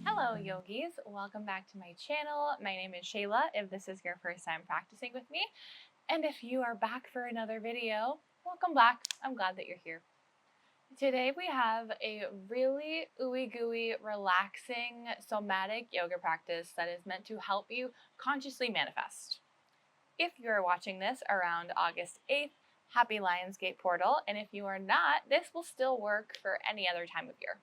Hello yogis, welcome back to my channel. My name is Shelagh if this is your first time practicing with me. And if you are back for another video, welcome back. I'm glad that you're here. Today we have a really ooey gooey, relaxing somatic yoga practice that is meant to help you consciously manifest. If you're watching this around August 8th, happy Lionsgate portal. And if you are not, this will still work for any other time of year.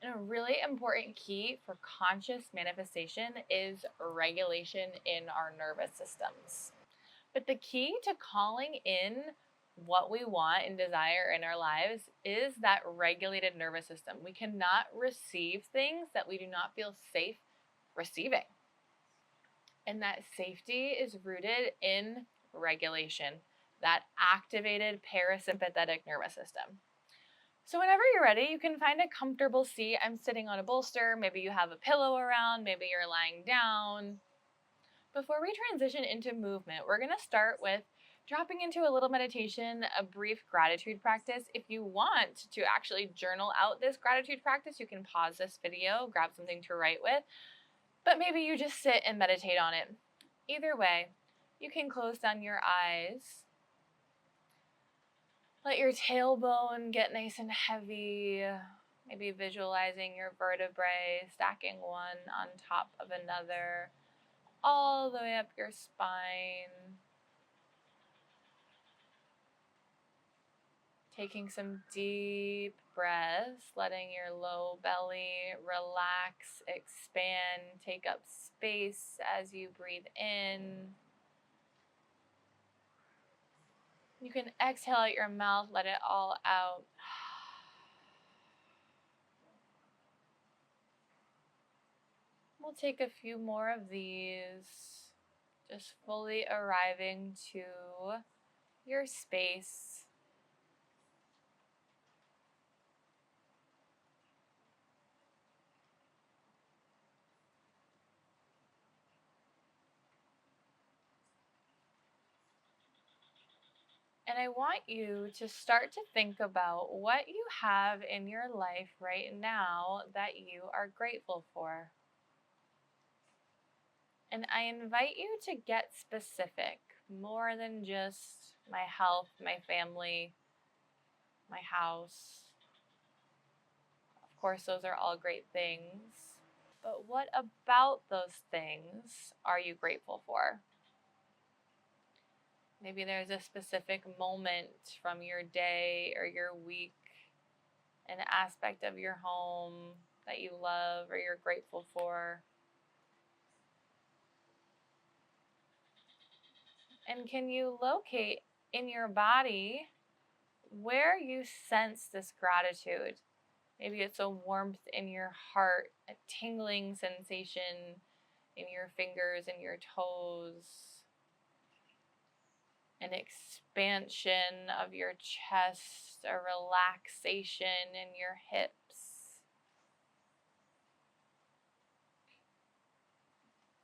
And a really important key for conscious manifestation is regulation in our nervous systems. But the key to calling in what we want and desire in our lives is that regulated nervous system. We cannot receive things that we do not feel safe receiving. And that safety is rooted in regulation, that activated parasympathetic nervous system. So whenever you're ready, you can find a comfortable seat. I'm sitting on a bolster. Maybe you have a pillow around. Maybe you're lying down. Before we transition into movement, we're going to start with dropping into a little meditation, a brief gratitude practice. If you want to actually journal out this gratitude practice, you can pause this video, grab something to write with, but maybe you just sit and meditate on it. Either way, you can close down your eyes. Let your tailbone get nice and heavy, maybe visualizing your vertebrae stacking one on top of another, all the way up your spine. Taking some deep breaths, letting your low belly relax, expand, take up space as you breathe in. You can exhale out your mouth, let it all out. We'll take a few more of these, just fully arriving to your space. And I want you to start to think about what you have in your life right now that you are grateful for. And I invite you to get specific, more than just my health, my family, my house. Of course, those are all great things. But what about those things are you grateful for? Maybe there's a specific moment from your day or your week, an aspect of your home that you love or you're grateful for. And can you locate in your body where you sense this gratitude? Maybe it's a warmth in your heart, a tingling sensation in your fingers and your toes, an expansion of your chest, a relaxation in your hips.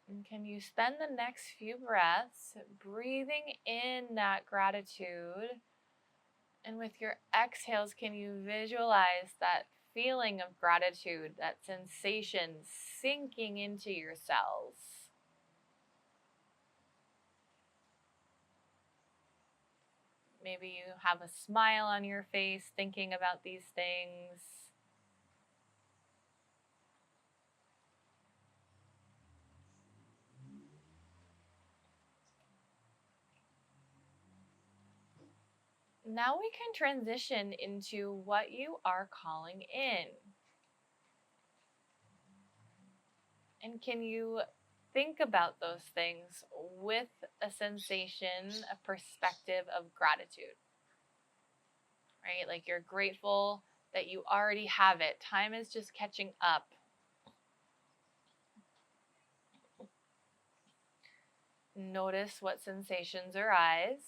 And can you spend the next few breaths breathing in that gratitude? And with your exhales, can you visualize that feeling of gratitude, that sensation sinking into your cells? Maybe you have a smile on your face thinking about these things. Now we can transition into what you are calling in. And can you think about those things with a sensation, a perspective of gratitude? Right? Like you're grateful that you already have it. Time is just catching up. Notice what sensations arise.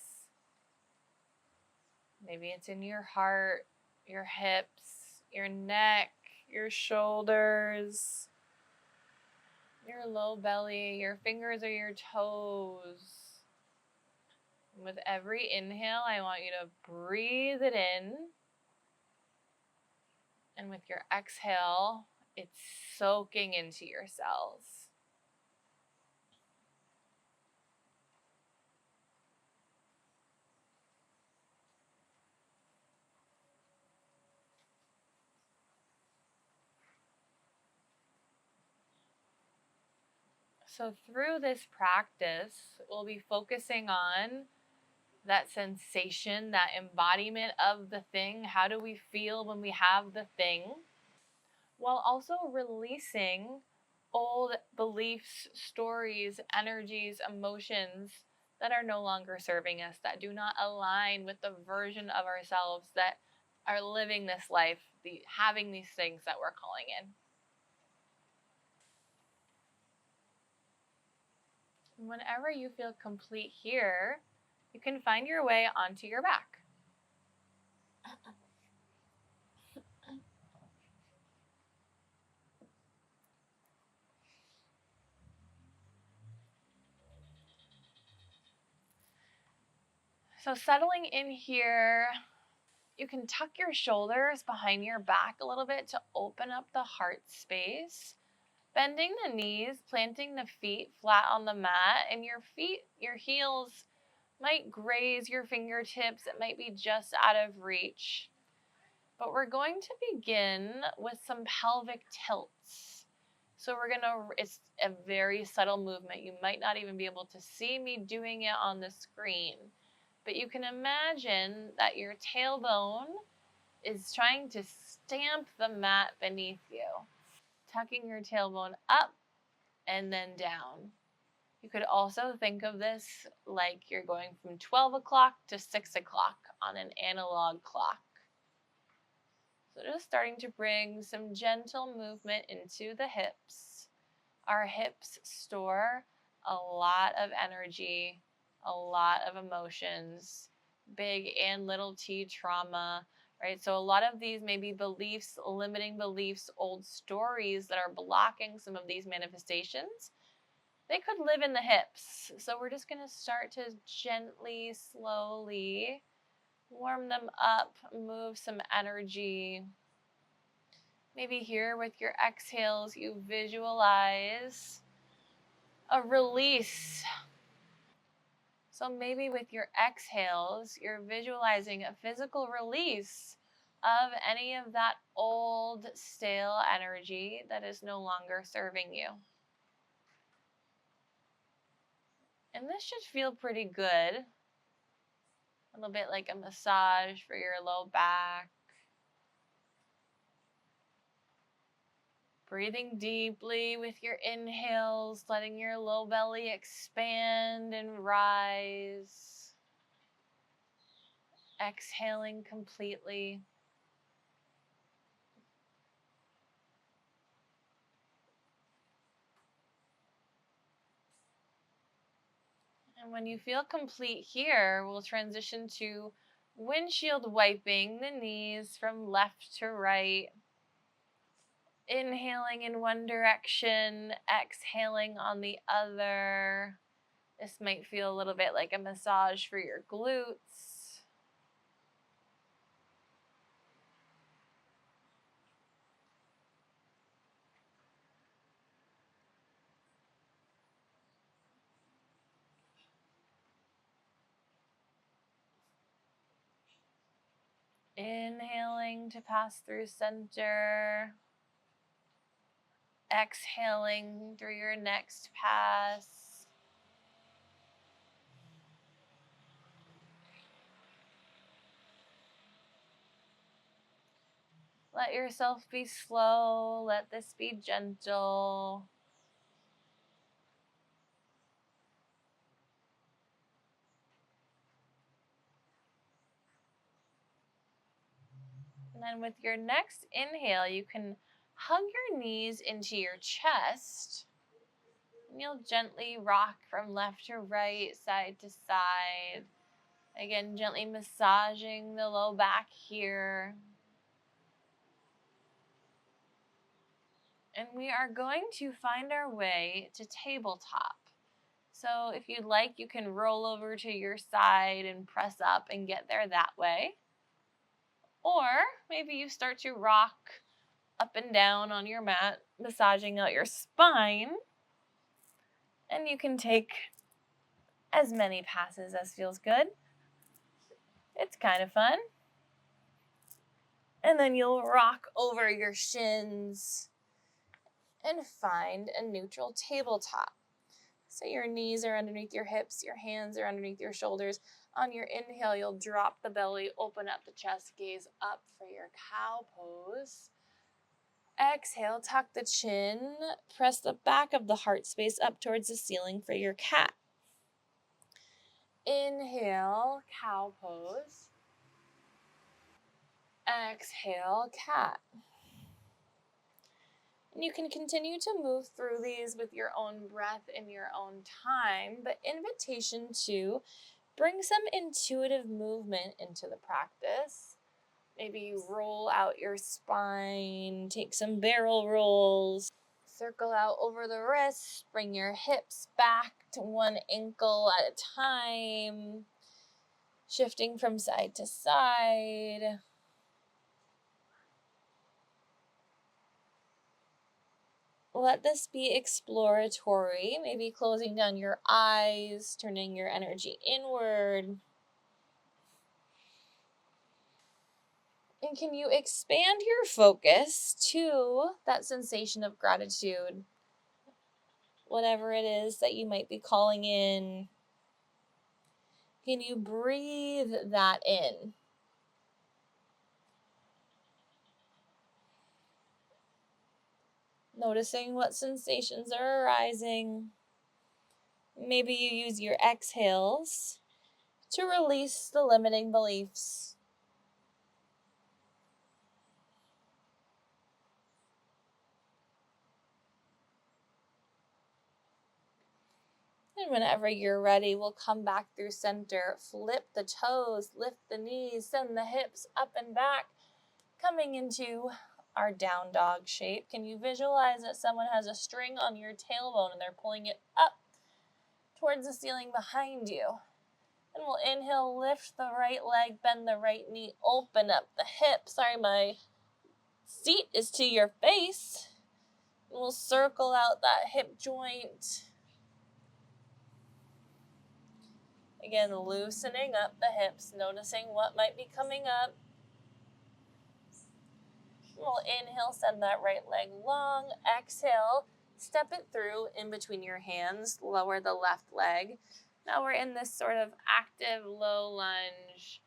Maybe it's in your heart, your hips, your neck, your shoulders, your low belly, your fingers or your toes. With every inhale, I want you to breathe it in. And with your exhale, it's soaking into your cells. So through this practice, we'll be focusing on that sensation, that embodiment of the thing. How do we feel when we have the thing? While also releasing old beliefs, stories, energies, emotions that are no longer serving us, that do not align with the version of ourselves that are living this life, having these things that we're calling in. Whenever you feel complete here, you can find your way onto your back. So settling in here, you can tuck your shoulders behind your back a little bit to open up the heart space. Bending the knees, planting the feet flat on the mat, and your heels might graze your fingertips. It might be just out of reach. But we're going to begin with some pelvic tilts. So it's a very subtle movement. You might not even be able to see me doing it on the screen. But you can imagine that your tailbone is trying to stamp the mat beneath you, tucking your tailbone up and then down. You could also think of this like you're going from 12 o'clock to 6 o'clock on an analog clock. So just starting to bring some gentle movement into the hips. Our hips store a lot of energy, a lot of emotions, big and little t trauma, right? So a lot of these may be beliefs, limiting beliefs, old stories that are blocking some of these manifestations. They could live in the hips. So we're just going to start to gently, slowly warm them up, move some energy. Maybe here with your exhales, you visualize a release. So maybe with your exhales, you're visualizing a physical release of any of that old, stale energy that is no longer serving you. And this should feel pretty good. A little bit like a massage for your low back. Breathing deeply with your inhales, letting your low belly expand and rise. Exhaling completely. And when you feel complete here, we'll transition to windshield wiping the knees from left to right. Inhaling in one direction, exhaling on the other. This might feel a little bit like a massage for your glutes. Inhaling to pass through center. Exhaling through your next pass. Let yourself be slow. Let this be gentle. And then with your next inhale, you can hug your knees into your chest. And you'll gently rock from left to right, side to side. Again, gently massaging the low back here. And we are going to find our way to tabletop. So if you'd like, you can roll over to your side and press up and get there that way. Or maybe you start to rock up and down on your mat, massaging out your spine. And you can take as many passes as feels good. It's kind of fun. And then you'll rock over your shins and find a neutral tabletop. So your knees are underneath your hips, your hands are underneath your shoulders. On your inhale, you'll drop the belly, open up the chest, gaze up for your cow pose. Exhale, tuck the chin, press the back of the heart space up towards the ceiling for your cat. Inhale, cow pose. Exhale, cat. And you can continue to move through these with your own breath in your own time, but invitation to bring some intuitive movement into the practice. Maybe you roll out your spine, take some barrel rolls, circle out over the wrists, bring your hips back to one ankle at a time, shifting from side to side. Let this be exploratory, maybe closing down your eyes, turning your energy inward. And can you expand your focus to that sensation of gratitude? Whatever it is that you might be calling in, can you breathe that in? Noticing what sensations are arising. Maybe you use your exhales to release the limiting beliefs. And whenever you're ready, we'll come back through center, flip the toes, lift the knees, send the hips up and back, coming into our down dog shape. Can you visualize that someone has a string on your tailbone and they're pulling it up towards the ceiling behind you? And we'll inhale, lift the right leg, bend the right knee, open up the hip. Sorry, my seat is to your face. We'll circle out that hip joint. Again, loosening up the hips, noticing what might be coming up. We'll inhale, send that right leg long. Exhale, step it through in between your hands, lower the left leg. Now we're in this sort of active low lunge.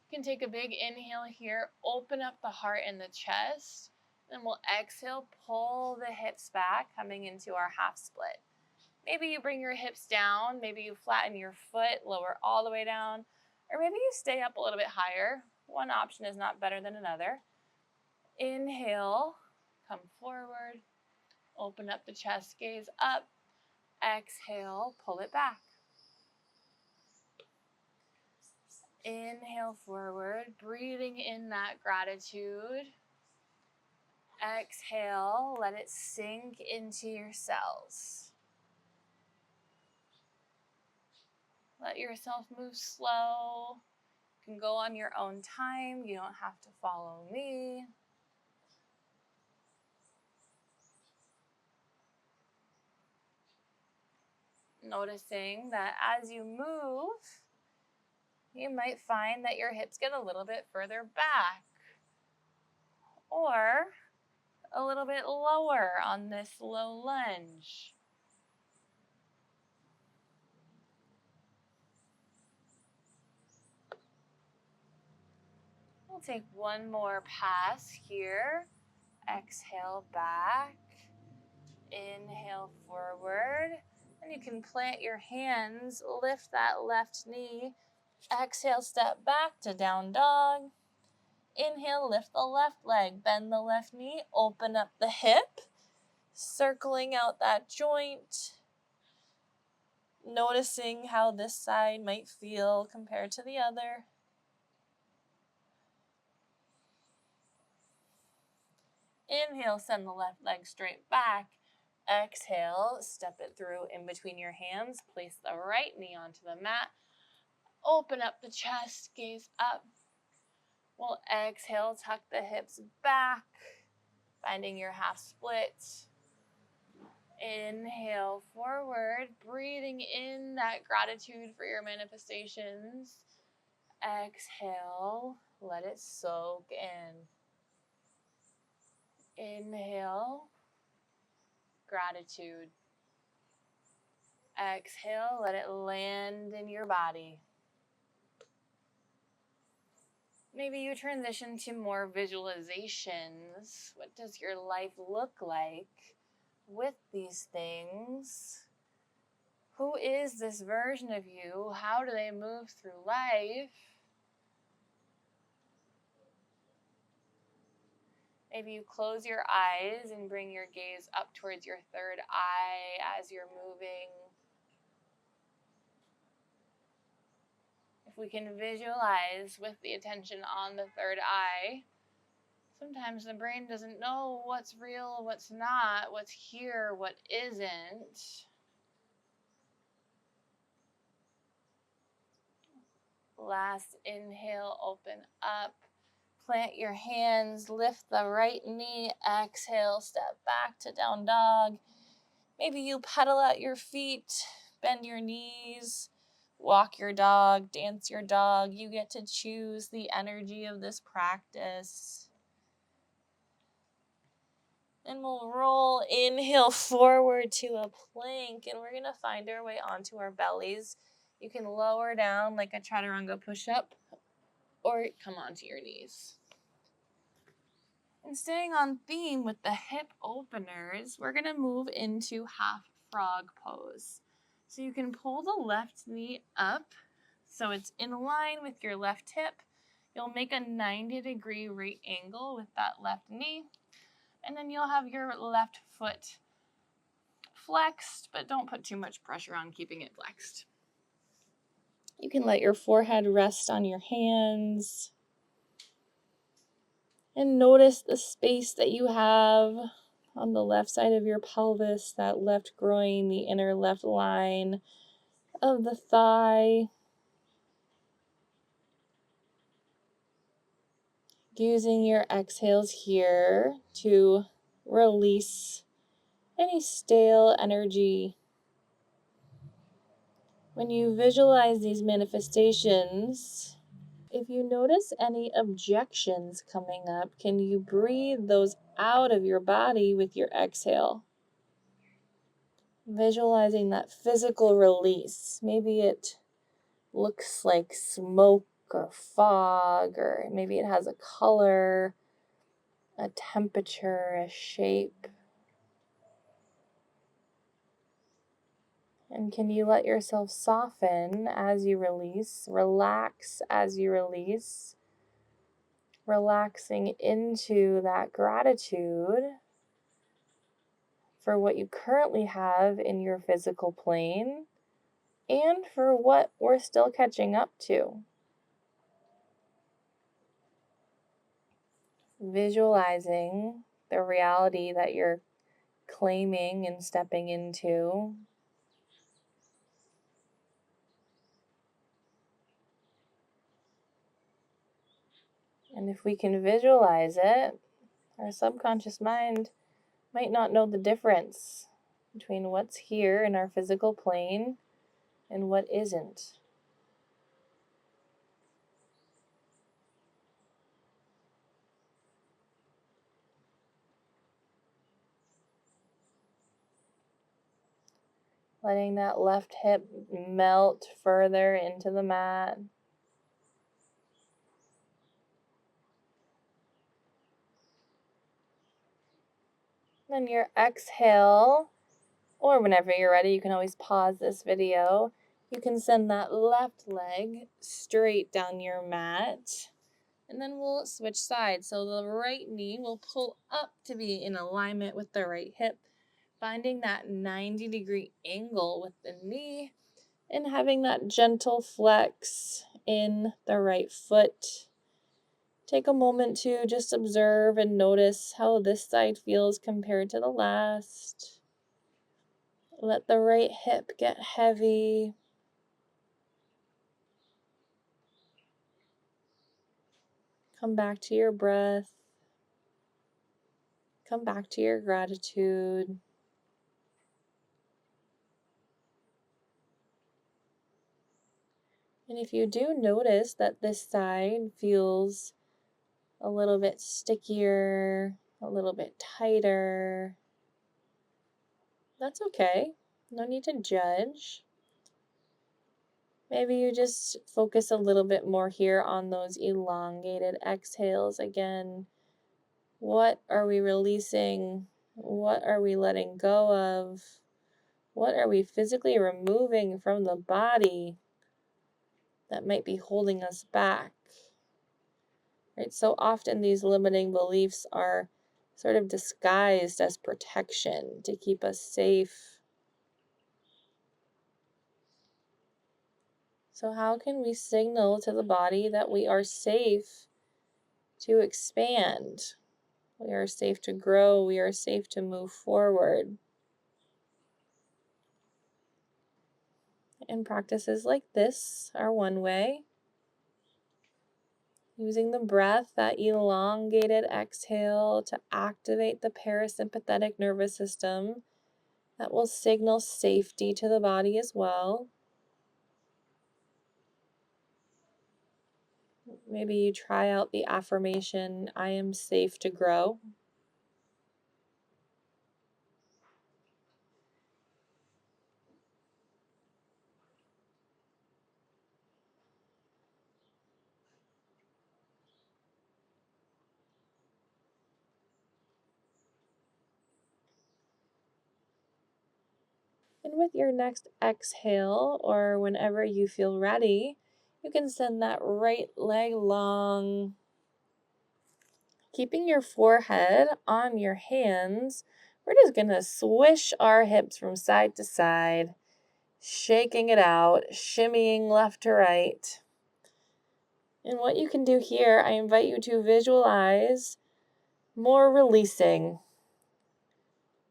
You can take a big inhale here, open up the heart and the chest. Then we'll exhale, pull the hips back, coming into our half split. Maybe you bring your hips down, maybe you flatten your foot, lower all the way down, or maybe you stay up a little bit higher. One option is not better than another. Inhale, come forward, open up the chest, gaze up. Exhale, pull it back. Inhale forward, breathing in that gratitude. Exhale, let it sink into your cells. Let yourself move slow. You can go on your own time. You don't have to follow me. Noticing that as you move, you might find that your hips get a little bit further back or a little bit lower on this low lunge. We'll take one more pass here. Exhale back. Inhale forward. And you can plant your hands, lift that left knee. Exhale, step back to down dog. Inhale, lift the left leg, bend the left knee, open up the hip, circling out that joint. Noticing how this side might feel compared to the other. Inhale, send the left leg straight back. Exhale, step it through in between your hands. Place the right knee onto the mat. Open up the chest, gaze up. We'll exhale, tuck the hips back. Finding your half split. Inhale forward, breathing in that gratitude for your manifestations. Exhale, let it soak in. Inhale, gratitude. Exhale, let it land in your body. Maybe you transition to more visualizations. What does your life look like with these things? Who is this version of you? How do they move through life? Maybe you close your eyes and bring your gaze up towards your third eye as you're moving. If we can visualize with the attention on the third eye, sometimes the brain doesn't know what's real, what's not, what's here, what isn't. Last inhale, open up. Plant your hands, lift the right knee, exhale, step back to down dog. Maybe you pedal out your feet, bend your knees, walk your dog, dance your dog. You get to choose the energy of this practice. And we'll roll, inhale forward to a plank, and we're going to find our way onto our bellies. You can lower down like a chaturanga push-up, or come onto your knees. And staying on theme with the hip openers, we're going to move into half frog pose. So you can pull the left knee up so it's in line with your left hip. You'll make a 90-degree right angle with that left knee. And then you'll have your left foot flexed, but don't put too much pressure on keeping it flexed. You can let your forehead rest on your hands. And notice the space that you have on the left side of your pelvis, that left groin, the inner left line of the thigh. Using your exhales here to release any stale energy. When you visualize these manifestations, if you notice any objections coming up, can you breathe those out of your body with your exhale? Visualizing that physical release. Maybe it looks like smoke or fog, or maybe it has a color, a temperature, a shape. And can you let yourself soften as you release, relax as you release, relaxing into that gratitude for what you currently have in your physical plane and for what we're still catching up to. Visualizing the reality that you're claiming and stepping into. And if we can visualize it, our subconscious mind might not know the difference between what's here in our physical plane and what isn't. Letting that left hip melt further into the mat. Then your exhale, or whenever you're ready, you can always pause this video. You can send that left leg straight down your mat. And then we'll switch sides. So the right knee will pull up to be in alignment with the right hip, finding that 90-degree angle with the knee and having that gentle flex in the right foot. Take a moment to just observe and notice how this side feels compared to the last. Let the right hip get heavy. Come back to your breath. Come back to your gratitude. And if you do notice that this side feels a little bit stickier, a little bit tighter, that's okay. No need to judge. Maybe you just focus a little bit more here on those elongated exhales. Again, what are we releasing? What are we letting go of? What are we physically removing from the body that might be holding us back? Right? So often these limiting beliefs are sort of disguised as protection to keep us safe. So how can we signal to the body that we are safe to expand? We are safe to grow. We are safe to move forward. And practices like this are one way. Using the breath, that elongated exhale, to activate the parasympathetic nervous system, that will signal safety to the body as well. Maybe you try out the affirmation, I am safe to grow. And with your next exhale, or whenever you feel ready, you can send that right leg long. Keeping your forehead on your hands, we're just going to swish our hips from side to side, shaking it out, shimmying left to right. And what you can do here, I invite you to visualize more releasing.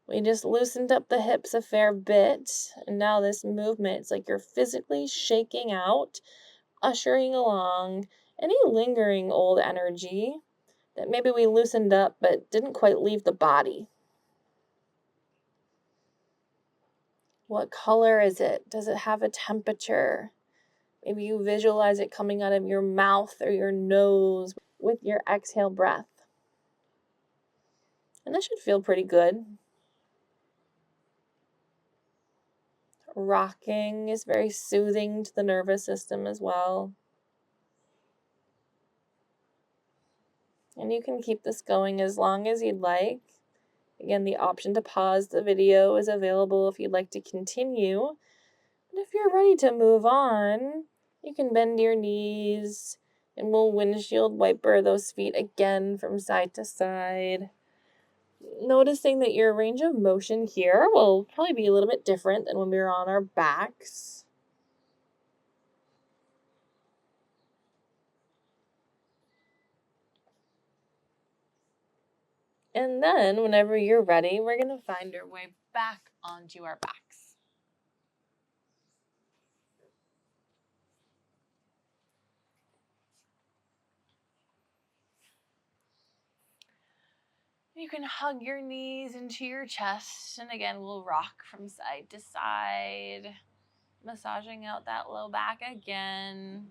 We just loosened up the hips a fair bit, and now this movement, it's like you're physically shaking out, ushering along any lingering old energy that maybe we loosened up but didn't quite leave the body. What color is it? Does it have a temperature? Maybe you visualize it coming out of your mouth or your nose with your exhale breath. And that should feel pretty good. Rocking is very soothing to the nervous system as well. And you can keep this going as long as you'd like. Again, the option to pause the video is available if you'd like to continue. But if you're ready to move on, you can bend your knees and we'll windshield wiper those feet again from side to side. Noticing that your range of motion here will probably be a little bit different than when we were on our backs. And then, whenever you're ready, we're going to find our way back onto our backs. You can hug your knees into your chest, and again, we'll rock from side to side, massaging out that low back again.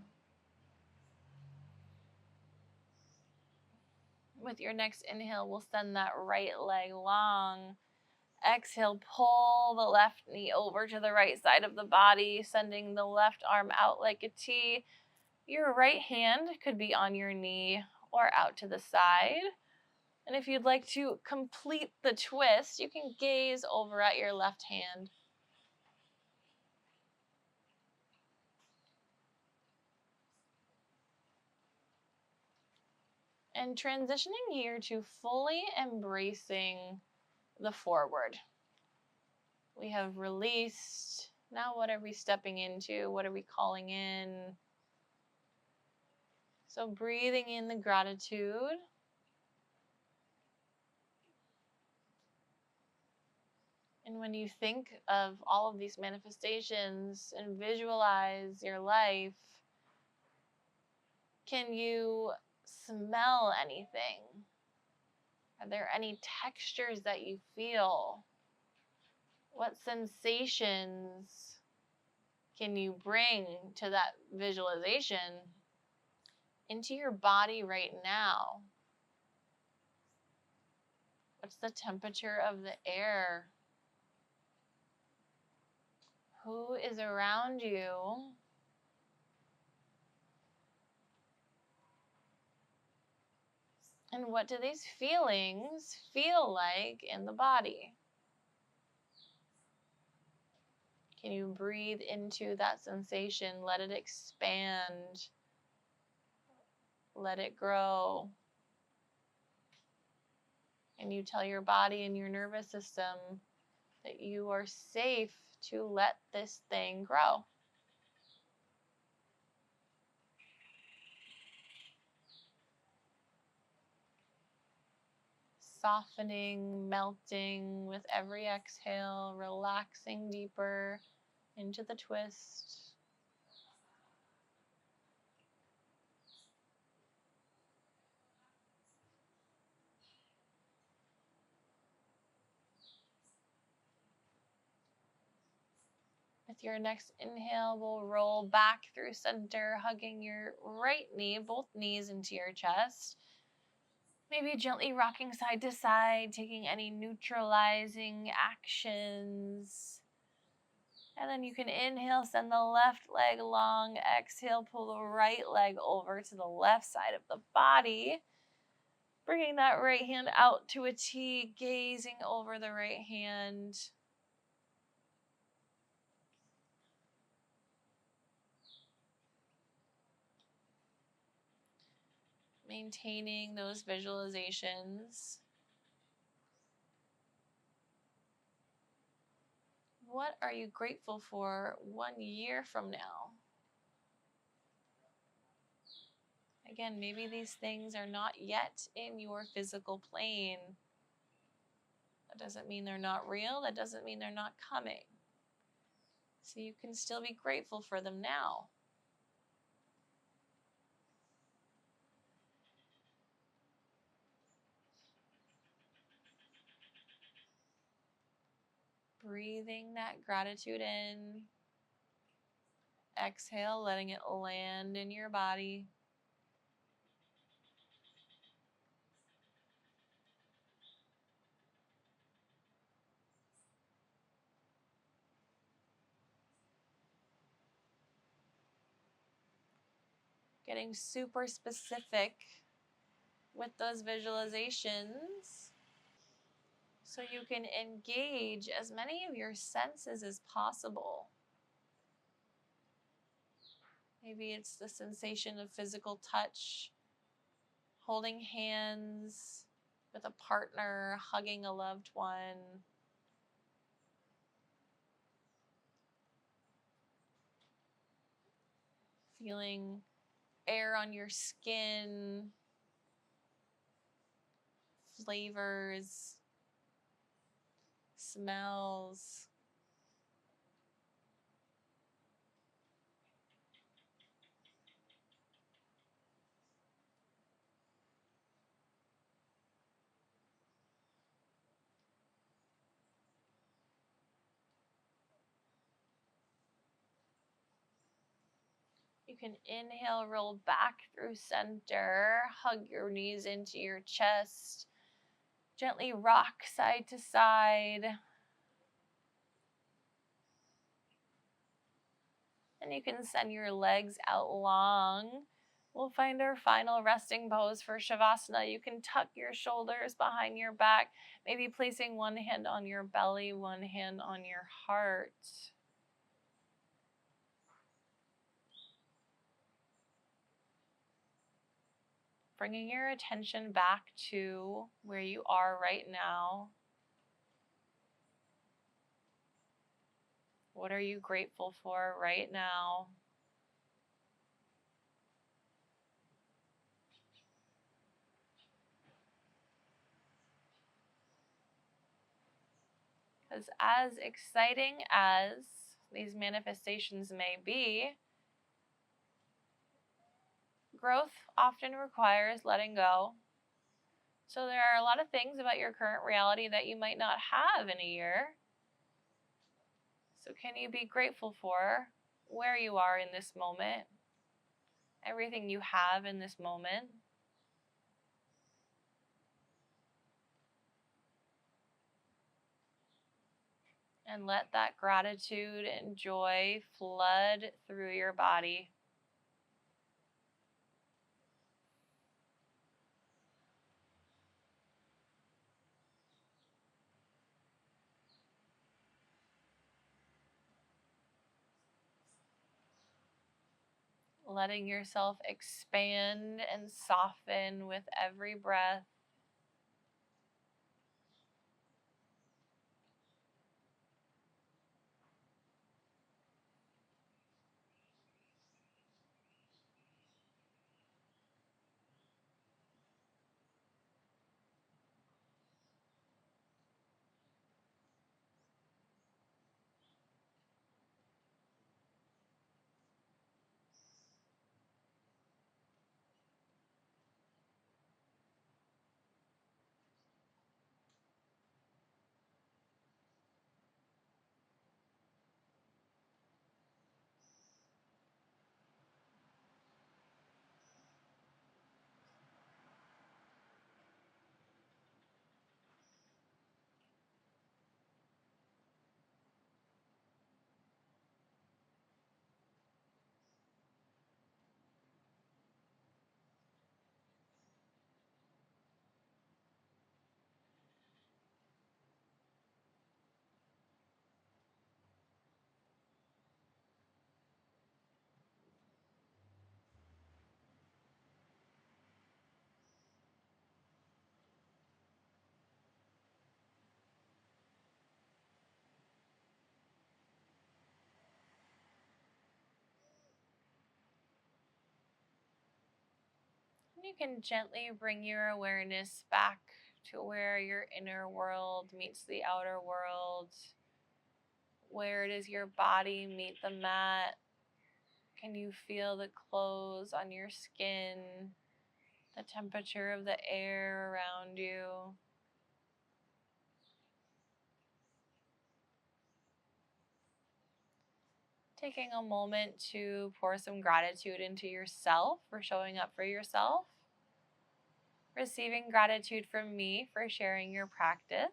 With your next inhale, we'll send that right leg long. Exhale, pull the left knee over to the right side of the body, sending the left arm out like a T. Your right hand could be on your knee or out to the side. And if you'd like to complete the twist, you can gaze over at your left hand. And transitioning here to fully embracing the forward. We have released. Now what are we stepping into? What are we calling in? So breathing in the gratitude. And when you think of all of these manifestations and visualize your life, can you smell anything? Are there any textures that you feel? What sensations can you bring to that visualization into your body right now? What's the temperature of the air? Who is around you? And what do these feelings feel like in the body? Can you breathe into that sensation? Let it expand. Let it grow. And you tell your body and your nervous system that you are safe to let this thing grow. Softening, melting with every exhale, relaxing deeper into the twist. With your next inhale, we'll roll back through center, hugging your right knee, both knees into your chest. Maybe gently rocking side to side, taking any neutralizing actions. And then you can inhale, send the left leg long. Exhale, pull the right leg over to the left side of the body. Bringing that right hand out to a T, gazing over the right hand. Maintaining those visualizations. What are you grateful for 1 year from now? Again, maybe these things are not yet in your physical plane. That doesn't mean they're not real. That doesn't mean they're not coming. So you can still be grateful for them now. Breathing that gratitude in. Exhale, letting it land in your body. Getting super specific with those visualizations so you can engage as many of your senses as possible. Maybe it's the sensation of physical touch, holding hands with a partner, hugging a loved one. Feeling air on your skin, flavors, smells. You can inhale, roll back through center, hug your knees into your chest, gently rock side to side. And you can send your legs out long. We'll find our final resting pose for Shavasana. You can tuck your shoulders behind your back, maybe placing one hand on your belly, one hand on your heart. Bringing your attention back to where you are right now. What are you grateful for right now? Because as exciting as these manifestations may be, growth often requires letting go. So there are a lot of things about your current reality that you might not have in a year. So can you be grateful for where you are in this moment? Everything you have in this moment? And let that gratitude and joy flood through your body. Letting yourself expand and soften with every breath. You can gently bring your awareness back to where your inner world meets the outer world. Where does your body meet the mat? Can you feel the clothes on your skin? The temperature of the air around you? Taking a moment to pour some gratitude into yourself for showing up for yourself. Receiving gratitude from me for sharing your practice.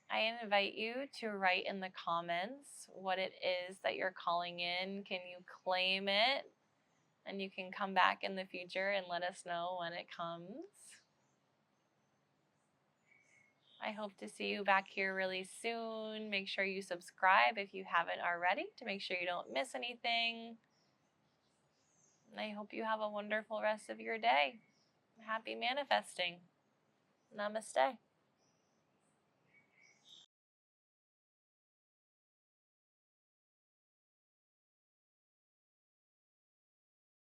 I invite you to write in the comments what it is that you're calling in. Can you claim it? And you can come back in the future and let us know when it comes. I hope to see you back here really soon. Make sure you subscribe if you haven't already to make sure you don't miss anything. And I hope you have a wonderful rest of your day. Happy manifesting. Namaste.